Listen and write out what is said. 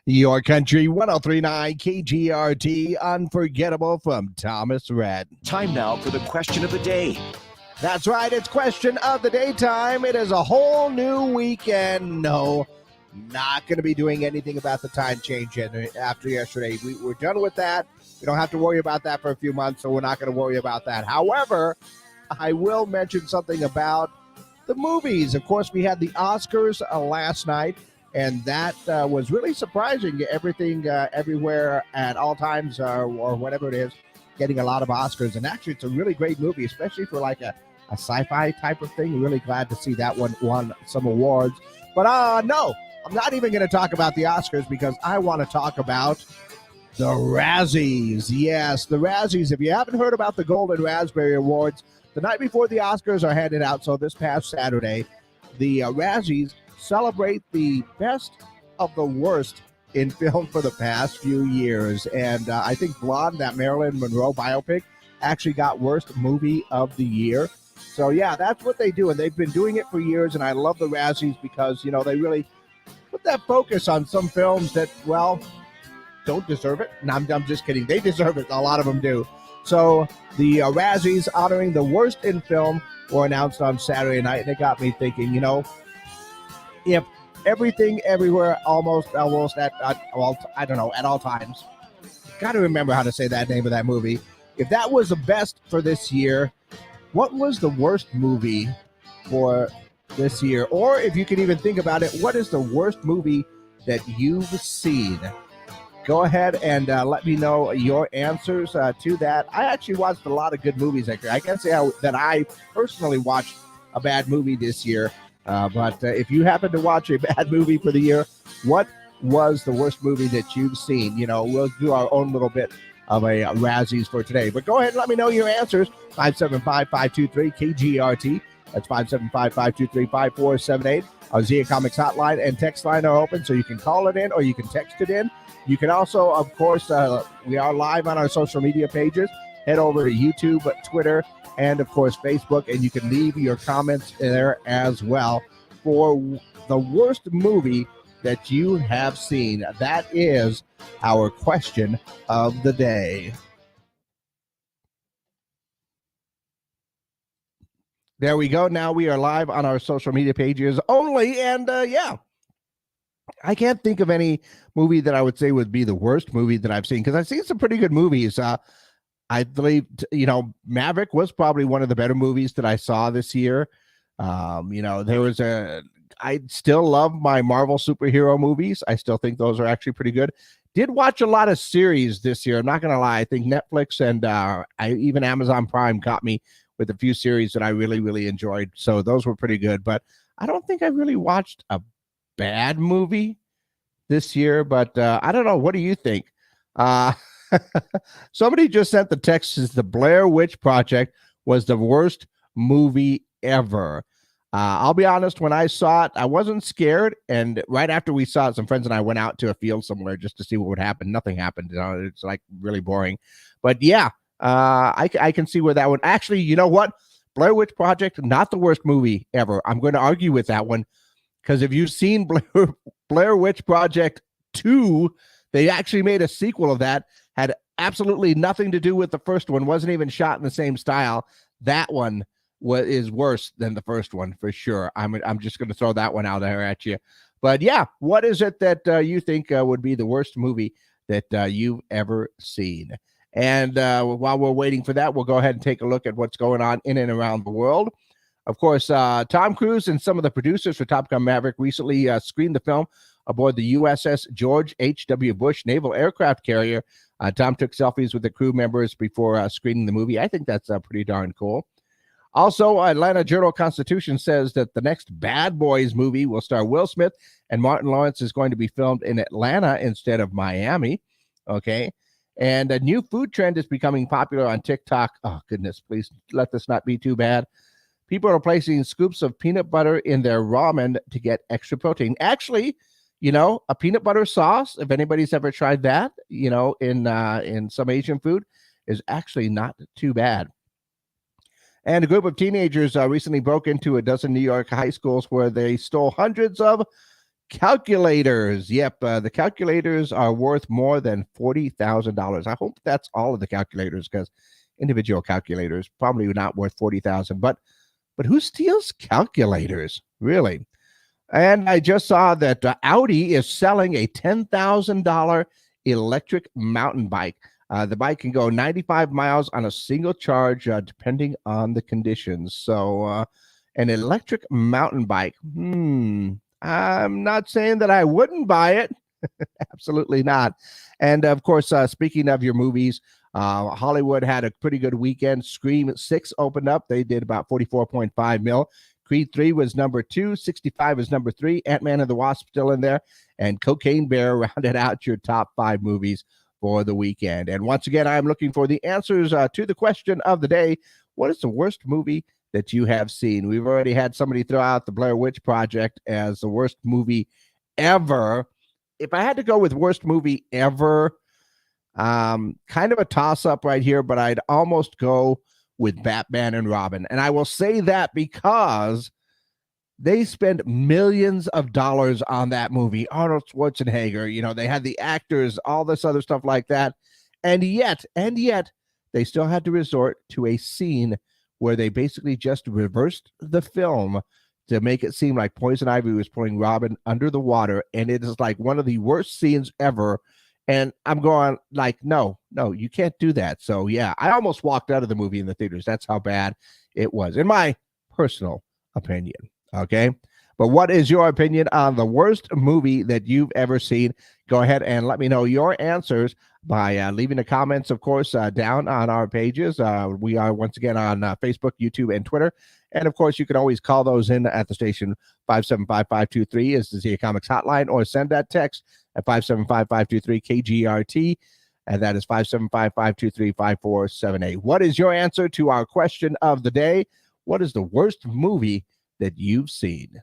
Your Country 1039 KGRT, Unforgettable from Thomas Rhett. Time now for the question of the day. That's right, it's question of the day time. It is a whole new weekend. No, not going to be doing anything about the time change after yesterday. We're done with that. We don't have to worry about that for a few months, so we're not going to worry about that. However, I will mention something about the movies. Of course, we had the Oscars last night, and that was really surprising. Everything, everywhere, at all times, or whatever it is, getting a lot of Oscars. And actually, it's a really great movie, especially for like a sci-fi type of thing. Really glad to see that one won some awards. But no, I'm not even going to talk about the Oscars because I want to talk about the Razzies. Yes, the Razzies. If you haven't heard about the Golden Raspberry Awards, the night before the Oscars are handed out, so this past Saturday, the Razzies celebrate the best of the worst in film for the past few years. And I think Blonde, that Marilyn Monroe biopic, actually got worst movie of the year. So, yeah, that's what they do. And they've been doing it for years. And I love the Razzies because, you know, they really put that focus on some films that, well, don't deserve it. No, I'm just kidding. They deserve it. A lot of them do. So the Razzies honoring the worst in film were announced on Saturday night. And it got me thinking, you know, if everything, everywhere, almost at well, I don't know, at all times. Got to remember how to say that name of that movie. If that was the best for this year, what was the worst movie for this year? Or if you can even think about it, what is the worst movie that you've seen? Go ahead and let me know your answers to that. I actually watched a lot of good movies. I can't say that I personally watched a bad movie this year. But if you happen to watch a bad movie for the year, what was the worst movie that you've seen? You know, we'll do our own little bit of a Razzies for today. But go ahead and let me know your answers. 575-523-KGRT. That's 575-523-5478. Our Zia Comics hotline and text line are open, so you can call it in or you can text it in. You can also, of course, we are live on our social media pages. Head over to YouTube, Twitter, and, of course, Facebook, and you can leave your comments there as well for the worst movie that you have seen. That is our question of the day. There we go. Now we are live on our social media pages only, and, yeah. I can't think of any movie that I would say would be the worst movie that I've seen, because I've seen some pretty good movies. I believe, you know, Maverick was probably one of the better movies that I saw this year. You know, I still love my Marvel superhero movies. I still think those are actually pretty good. Did watch a lot of series this year. I'm not going to lie. I think Netflix and even Amazon Prime got me with a few series that I really, really enjoyed. So those were pretty good. But I don't think I really watched a bad movie this year. But I don't know. What do you think? Somebody just sent the text, says the Blair Witch Project was the worst movie ever. I'll be honest, when I saw it, I wasn't scared. And right after we saw it, some friends and I went out to a field somewhere just to see what would happen. Nothing happened. You know, it's like really boring. But yeah, I can see where that one. Actually, you know what? Blair Witch Project, not the worst movie ever. I'm going to argue with that one, because if you've seen Blair Witch Project 2, they actually made a sequel of that. Had absolutely nothing to do with the first one. Wasn't even shot in the same style. That one is worse than the first one for sure. I'm just going to throw that one out there at you. But yeah, what is it that you think would be the worst movie that you've ever seen? And while we're waiting for that, we'll go ahead and take a look at what's going on in and around the world. Of course, Tom Cruise and some of the producers for Top Gun Maverick recently screened the film aboard the USS George H.W. Bush naval aircraft carrier. Tom took selfies with the crew members before screening the movie. I think that's pretty darn cool. Also, Atlanta Journal-Constitution says that the next Bad Boys movie will star Will Smith, and Martin Lawrence is going to be filmed in Atlanta instead of Miami. Okay. And a new food trend is becoming popular on TikTok. Oh, goodness, please let this not be too bad. People are placing scoops of peanut butter in their ramen to get extra protein. Actually, you know, a peanut butter sauce, if anybody's ever tried that, you know, in some Asian food, is actually not too bad. And a group of teenagers recently broke into a dozen New York high schools where they stole hundreds of Calculators. Yep, the calculators are worth more than $40,000. I hope that's all of the calculators, because individual calculators probably not worth 40,000. But who steals calculators, really? And I just saw that Audi is selling a $10,000 electric mountain bike. The bike can go 95 miles on a single charge, depending on the conditions. So, an electric mountain bike. I'm not saying that I wouldn't buy it. Absolutely not. And of course, speaking of your movies, Hollywood had a pretty good weekend. Scream 6 opened up. They did about 44.5 mil. Creed 3 was number 2. 65 was number 3. Ant-Man and the Wasp still in there. And Cocaine Bear rounded out your top 5 movies for the weekend. And once again, I'm looking for the answers to the question of the day. What is the worst movie that you have seen? We've already had somebody throw out the Blair Witch Project as the worst movie ever. If I had to go with worst movie ever, kind of a toss-up right here, but I'd almost go with Batman and Robin. And I will say that because they spent millions of dollars on that movie. Arnold Schwarzenegger, they had the actors, all this other stuff like that. And yet, they still had to resort to a scene where they basically just reversed the film to make it seem like Poison Ivy was pulling Robin under the water. And it is like one of the worst scenes ever. And I'm going like, no, you can't do that. So, yeah, I almost walked out of the movie in the theaters. That's how bad it was, in my personal opinion. Okay. But what is your opinion on the worst movie that you've ever seen? Go ahead and let me know your answers by leaving the comments, of course, down on our pages. We are once again on Facebook, YouTube, and Twitter. And of course, you can always call those in at the station. 575-523 is the ZA Comics hotline, or send that text at 575-523-KGRT. And that is 575-523-5478. What is your answer to our question of the day? What is the worst movie that you've seen?